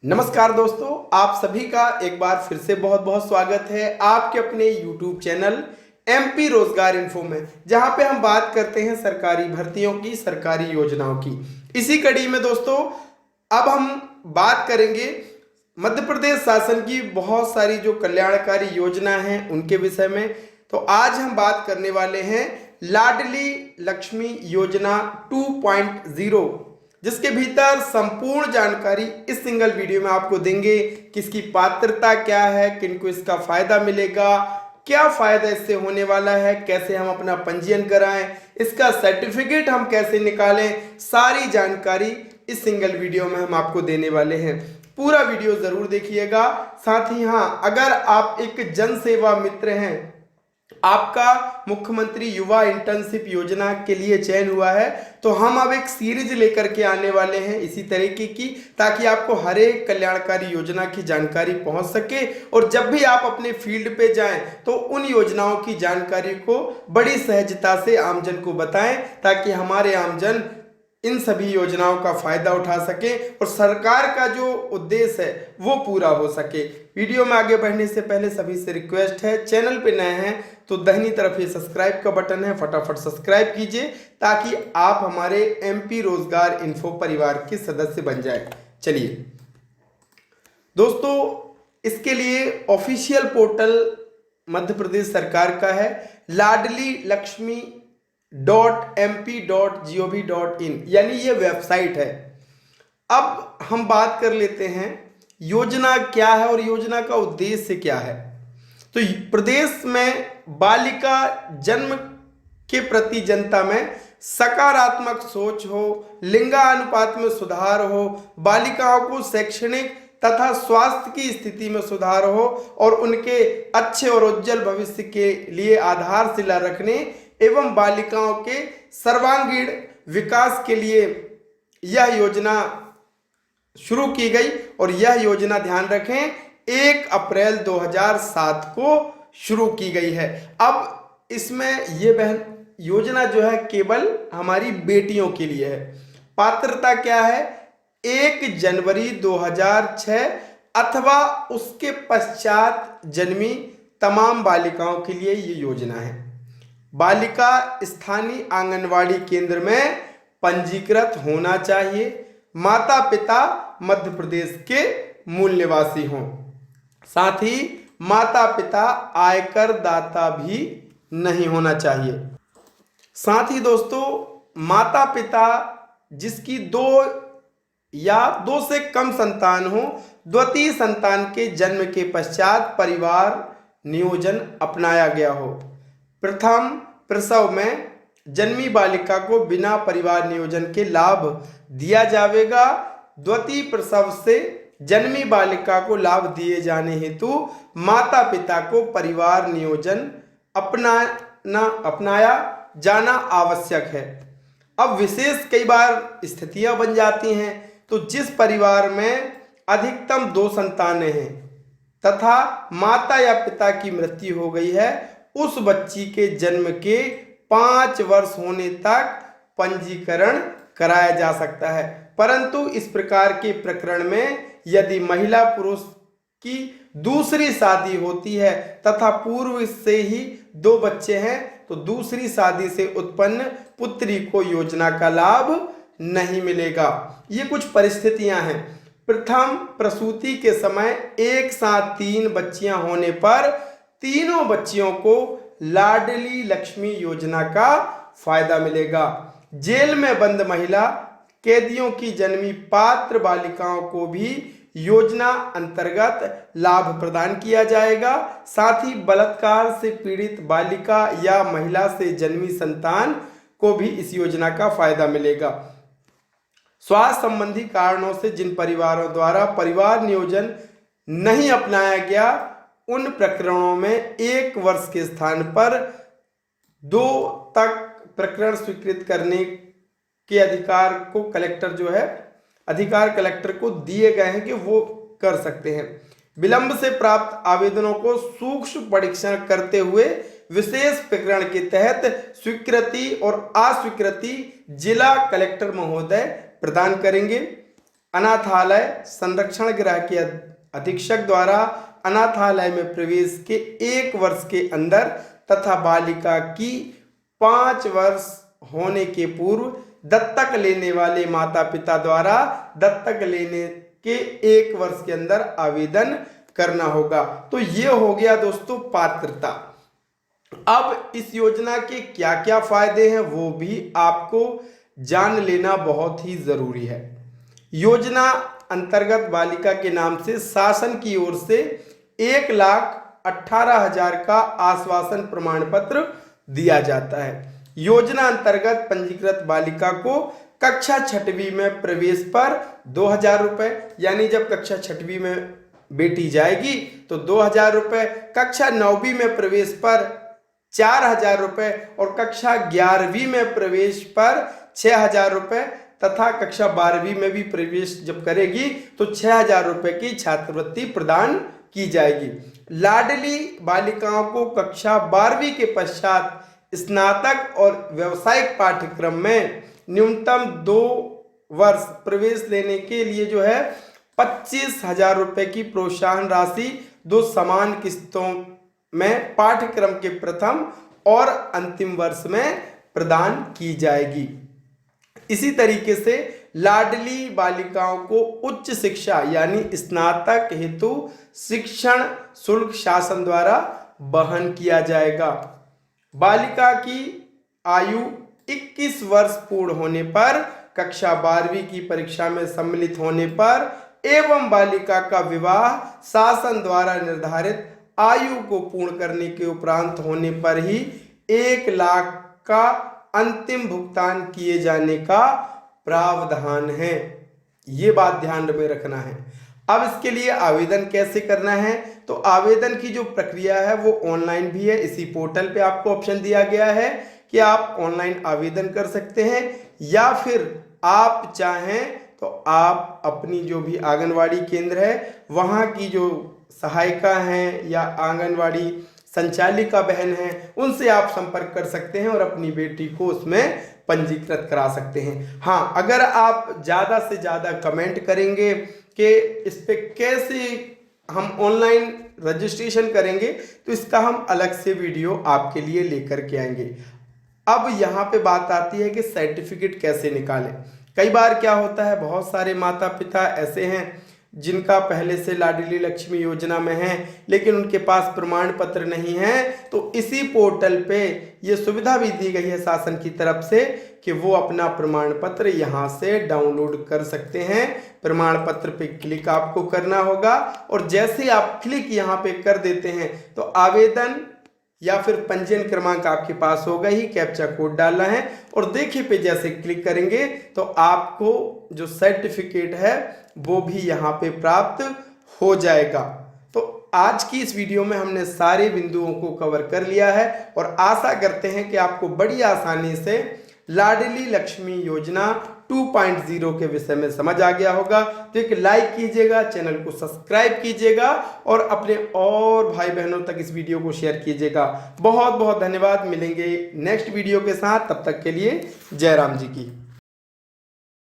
नमस्कार दोस्तों, आप सभी का एक बार फिर से बहुत बहुत स्वागत है आपके अपने YouTube चैनल एमपी रोजगार इन्फो में, जहां पे हम बात करते हैं सरकारी भर्तियों की, सरकारी योजनाओं की। इसी कड़ी में दोस्तों अब हम बात करेंगे मध्य प्रदेश शासन की बहुत सारी जो कल्याणकारी योजना हैं उनके विषय में। तो आज हम बात करने वाले हैं लाडली लक्ष्मी योजना 2.0, जिसके भीतर संपूर्ण जानकारी इस सिंगल वीडियो में आपको देंगे। किसकी पात्रता क्या है, किनको इसका फायदा मिलेगा, क्या फायदा इससे होने वाला है, कैसे हम अपना पंजीयन कराएं, इसका सर्टिफिकेट हम कैसे निकालें, सारी जानकारी इस सिंगल वीडियो में हम आपको देने वाले हैं। पूरा वीडियो जरूर देखिएगा। साथ ही हाँ, अगर आप एक जन सेवा मित्र हैं, आपका मुख्यमंत्री युवा इंटर्नशिप योजना के लिए चयन हुआ है, तो हम अब एक सीरीज लेकर के आने वाले हैं इसी तरीके की, ताकि आपको हर एक कल्याणकारी योजना की जानकारी पहुंच सके और जब भी आप अपने फील्ड पे जाएं तो उन योजनाओं की जानकारी को बड़ी सहजता से आमजन को बताएं, ताकि हमारे आमजन इन सभी योजनाओं का फायदा उठा सके और सरकार का जो उद्देश्य है वो पूरा हो सके। वीडियो में आगे बढ़ने से पहले सभी से रिक्वेस्ट है, चैनल पे नए हैं तो दाहिनी तरफ ये सब्सक्राइब का बटन है, फटाफट सब्सक्राइब कीजिए ताकि आप हमारे एमपी रोजगार इन्फो परिवार के सदस्य बन जाए। चलिए दोस्तों, इसके लिए ऑफिशियल पोर्टल मध्य प्रदेश सरकार का है ladli-lakshmi.mp.gov.in, यानी ये वेबसाइट है। अब हम बात कर लेते हैं योजना क्या है और योजना का उद्देश्य क्या है। तो प्रदेश में बालिका जन्म के प्रति जनता में सकारात्मक सोच हो, लिंगानुपात में सुधार हो, बालिकाओं को शैक्षणिक तथा स्वास्थ्य की स्थिति में सुधार हो और उनके अच्छे और उज्जवल भविष्य के लिए आधारशिला रखने एवं बालिकाओं के सर्वांगीण विकास के लिए यह योजना शुरू की गई। और यह योजना ध्यान रखें 1 अप्रैल 2007 को शुरू की गई है। अब इसमें ये योजना जो है केवल हमारी बेटियों के लिए है। पात्रता क्या है? 1 जनवरी 2006 अथवा उसके पश्चात जन्मी तमाम बालिकाओं के लिए ये योजना है। बालिका स्थानीय आंगनवाड़ी केंद्र में पंजीकृत होना चाहिए। माता पिता मध्य प्रदेश के मूल निवासी हों। साथ ही माता पिता आयकर दाता भी नहीं होना चाहिए। साथ ही दोस्तों, माता पिता जिसकी 2 या 2 से कम संतान हो, द्वितीय संतान के जन्म के पश्चात परिवार नियोजन अपनाया गया हो। प्रथम प्रसव में जन्मी बालिका को बिना परिवार नियोजन के लाभ दिया जाएगा। द्वितीय प्रसव से जन्मी बालिका को लाभ दिए जाने हेतु माता पिता को परिवार नियोजन अपनाया जाना आवश्यक है। अब विशेष कई बार स्थितियां बन जाती हैं, तो जिस परिवार में अधिकतम 2 संतानें हैं तथा माता या पिता की मृत्यु हो गई है, उस बच्ची के जन्म के 5 वर्ष होने तक पंजीकरण कराया जा सकता है। परंतु इस प्रकार के प्रकरण में यदि महिला पुरुष की दूसरी शादी होती है तथा पूर्व से ही 2 बच्चे हैं, तो दूसरी शादी से उत्पन्न पुत्री को योजना का लाभ नहीं मिलेगा। ये कुछ परिस्थितियां हैं। प्रथम प्रसूति के समय एक साथ 3 बच्चियां होने पर तीनों बच्चियों को लाडली लक्ष्मी योजना का फायदा मिलेगा। जेल में बंद महिला कैदियों की जन्मी पात्र बालिकाओं को भी योजना अंतर्गत लाभ प्रदान किया जाएगा। साथ ही बलात्कार से पीड़ित बालिका या महिला से जन्मी संतान को भी इस योजना का फायदा मिलेगा। स्वास्थ्य संबंधी कारणों से जिन परिवारों द्वारा परिवार नियोजन नहीं अपनाया गया, उन प्रकरणों में 1 वर्ष के स्थान पर 2 तक प्रकरण स्वीकृत करने के अधिकार को अधिकार कलेक्टर को दिए गए हैं कि वो कर सकते हैं। विलंब से प्राप्त आवेदनों को सूक्ष्म परीक्षण करते हुए विशेष प्रकरण के तहत स्वीकृति और अस्वीकृति जिला कलेक्टर महोदय प्रदान करेंगे। अनाथालय संरक्षण गृह के अधीक्षक द्वारा अनाथालय में प्रवेश के 1 वर्ष के अंदर तथा बालिका की 5 वर्ष होने के पूर्व दत्तक लेने वाले माता पिता द्वारा दत्तक लेने के 1 वर्ष के अंदर आवेदन करना होगा। तो ये हो गया दोस्तों पात्रता। अब इस योजना के क्या क्या फायदे हैं वो भी आपको जान लेना बहुत ही जरूरी है। योजना अंतर्गत बालिका के नाम से शासन की ओर से 1,18,000 का आश्वासन प्रमाण पत्र दिया जाता है। योजना अंतर्गत पंजीकृत बालिका को कक्षा 6वीं में प्रवेश पर 2,000 रुपए, यानी जब कक्षा 6वीं में बेटी जाएगी तो 2,000 रुपए, कक्षा 9वीं में प्रवेश पर 4,000 रुपए और कक्षा 11वीं में प्रवेश पर 6,000 रुपए तथा कक्षा 12वीं में भी प्रवेश जब करेगी तो 6,000 रुपए की छात्रवृत्ति प्रदान की जाएगी। लाडली बालिकाओं को कक्षा 12वीं के पश्चात स्नातक और व्यावसायिक पाठ्यक्रम में न्यूनतम 2 वर्ष प्रवेश लेने के लिए जो है 25,000 रुपए की प्रोत्साहन राशि 2 समान किस्तों में पाठ्यक्रम के प्रथम और अंतिम वर्ष में प्रदान की जाएगी। इसी तरीके से लाडली बालिकाओं को उच्च शिक्षा यानी स्नातक हेतु शिक्षण शुल्क शासन द्वारा वहन किया जाएगा। बालिका की आयु 21 वर्ष पूर्ण होने पर, कक्षा 12वीं की परीक्षा में सम्मिलित होने पर एवं बालिका का विवाह शासन द्वारा निर्धारित आयु को पूर्ण करने के उपरांत होने पर ही 1 लाख का अंतिम भुगतान किए जाने का प्रावधान है। ये बात ध्यान में रखना है। अब इसके लिए आवेदन कैसे करना है, तो आवेदन की जो प्रक्रिया है वो ऑनलाइन भी है। इसी पोर्टल पे आपको ऑप्शन दिया गया है कि आप ऑनलाइन आवेदन कर सकते हैं, या फिर आप चाहें तो आप अपनी जो भी आंगनवाड़ी केंद्र है वहाँ की जो सहायिका हैं या आंगनवाड़ी संचालिका बहन हैं उनसे आप संपर्क कर सकते हैं और अपनी बेटी को उसमें पंजीकृत करा सकते हैं। हाँ, अगर आप ज़्यादा से ज़्यादा कमेंट करेंगे कि इस पे कैसे हम ऑनलाइन रजिस्ट्रेशन करेंगे तो इसका हम अलग से वीडियो आपके लिए लेकर के आएंगे। अब यहाँ पे बात आती है कि सर्टिफिकेट कैसे निकालें। कई बार क्या होता है, बहुत सारे माता पिता ऐसे हैं जिनका पहले से लाडली लक्ष्मी योजना में है लेकिन उनके पास प्रमाण पत्र नहीं है, तो इसी पोर्टल पे ये सुविधा भी दी गई है शासन की तरफ से कि वो अपना प्रमाण पत्र यहाँ से डाउनलोड कर सकते हैं। प्रमाण पत्र पे क्लिक आपको करना होगा और जैसे आप क्लिक यहाँ पे कर देते हैं तो आवेदन या फिर पंजीयन क्रमांक आपके पास होगा ही, कैप्चा कोड डालना है और देखिए पे जैसे क्लिक करेंगे तो आपको जो सर्टिफिकेट है वो भी यहाँ पे प्राप्त हो जाएगा। तो आज की इस वीडियो में हमने सारे बिंदुओं को कवर कर लिया है और आशा करते हैं कि आपको बड़ी आसानी से लाडली लक्ष्मी योजना 2.0 के विषय में समझ आ गया होगा। तो एक लाइक कीजिएगा, चैनल को सब्सक्राइब कीजिएगा और अपने और भाई बहनों तक इस वीडियो को शेयर कीजिएगा। बहुत बहुत धन्यवाद। मिलेंगे नेक्स्ट वीडियो के साथ, तब तक के लिए जय राम जी की।